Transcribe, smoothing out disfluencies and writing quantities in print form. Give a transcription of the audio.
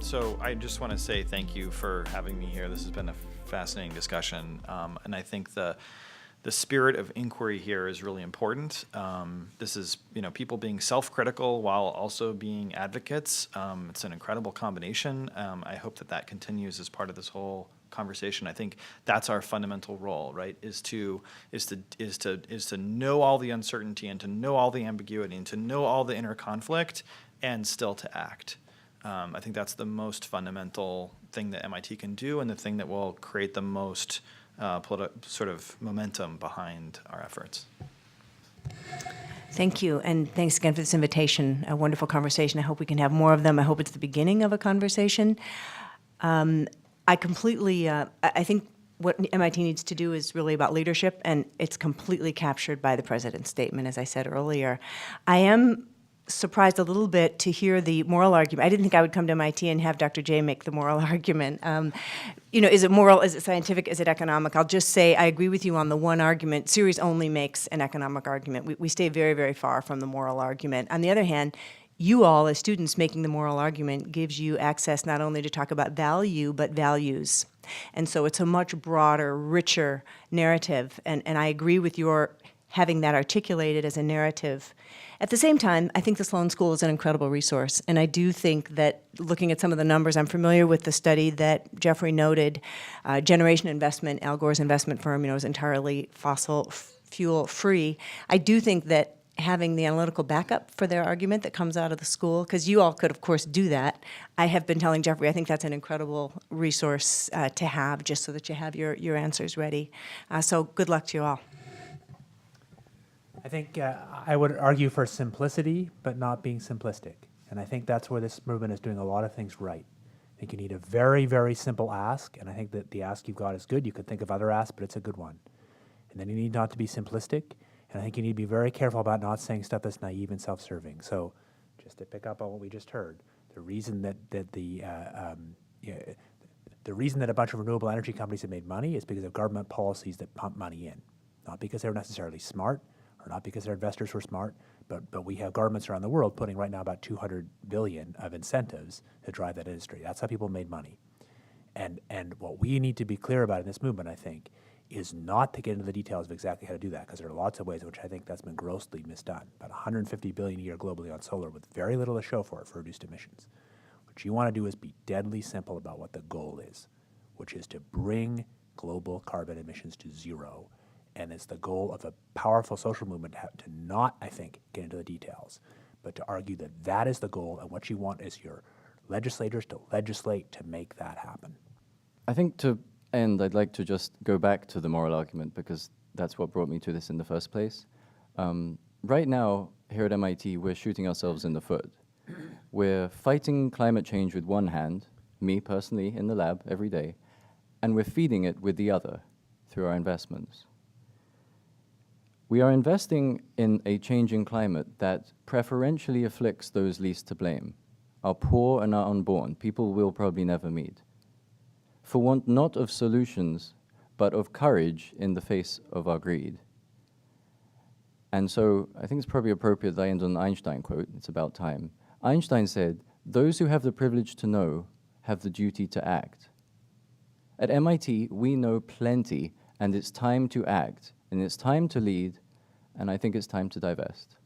So I just want to say thank you for having me here. This has been a fascinating discussion, and I think the spirit of inquiry here is really important. This is, people being self-critical while also being advocates. It's an incredible combination. I hope that continues as part of this whole conversation. I think that's our fundamental role, right? Is to know all the uncertainty and to know all the ambiguity and to know all the inner conflict and still to act. I think that's the most fundamental thing that MIT can do, and the thing that will create the most sort of momentum behind our efforts. Thank you, and thanks again for this invitation. A wonderful conversation. I hope we can have more of them. I hope it's the beginning of a conversation. I think what MIT needs to do is really about leadership, and it's completely captured by the president's statement, as I said earlier. I am surprised a little bit to hear the moral argument. I didn't think I would come to MIT and have Dr. J make the moral argument. Is it moral, is it scientific, is it economic? I'll just say I agree with you on the one argument. Ceres only makes an economic argument. We stay very, very far from the moral argument. On the other hand, you all, as students, making the moral argument gives you access not only to talk about value, but values. And so it's a much broader, richer narrative. And I agree with your having that articulated as a narrative. At the same time, I think the Sloan School is an incredible resource. And I do think that looking at some of the numbers, I'm familiar with the study that Geoffrey noted, Generation Investment, Al Gore's investment firm, is entirely fossil fuel free. I do think that having the analytical backup for their argument that comes out of the school, because you all could, of course, do that. I have been telling Geoffrey, I think that's an incredible resource to have, just so that you have your answers ready. So good luck to you all. I think I would argue for simplicity, but not being simplistic. And I think that's where this movement is doing a lot of things right. I think you need a very, very simple ask, and I think that the ask you've got is good. You could think of other asks, but it's a good one. And then you need not to be simplistic, and I think you need to be very careful about not saying stuff that's naive and self-serving. So just to pick up on what we just heard, the reason that the reason that a bunch of renewable energy companies have made money is because of government policies that pump money in, not because they're necessarily smart, or not because their investors were smart, but we have governments around the world putting right now about $200 billion of incentives to drive that industry. That's how people made money. And what we need to be clear about in this movement, I think, is not to get into the details of exactly how to do that, because there are lots of ways in which I think that's been grossly misdone. About $150 billion a year globally on solar with very little to show for it for reduced emissions. What you want to do is be deadly simple about what the goal is, which is to bring global carbon emissions to zero. And it's the goal of a powerful social movement to not, I think, get into the details, but to argue that that is the goal, and what you want is your legislators to legislate to make that happen. I think to end, I'd like to just go back to the moral argument, because that's what brought me to this in the first place. Right now, here at MIT, we're shooting ourselves in the foot. We're fighting climate change with one hand, me personally in the lab every day, and we're feeding it with the other through our investments. We are investing in a changing climate that preferentially afflicts those least to blame, our poor and our unborn, people we'll probably never meet, for want not of solutions, but of courage in the face of our greed. And so I think it's probably appropriate that I end on an Einstein quote. It's about time. Einstein said, "Those who have the privilege to know have the duty to act." At MIT, we know plenty, and it's time to act. And it's time to lead, and I think it's time to divest.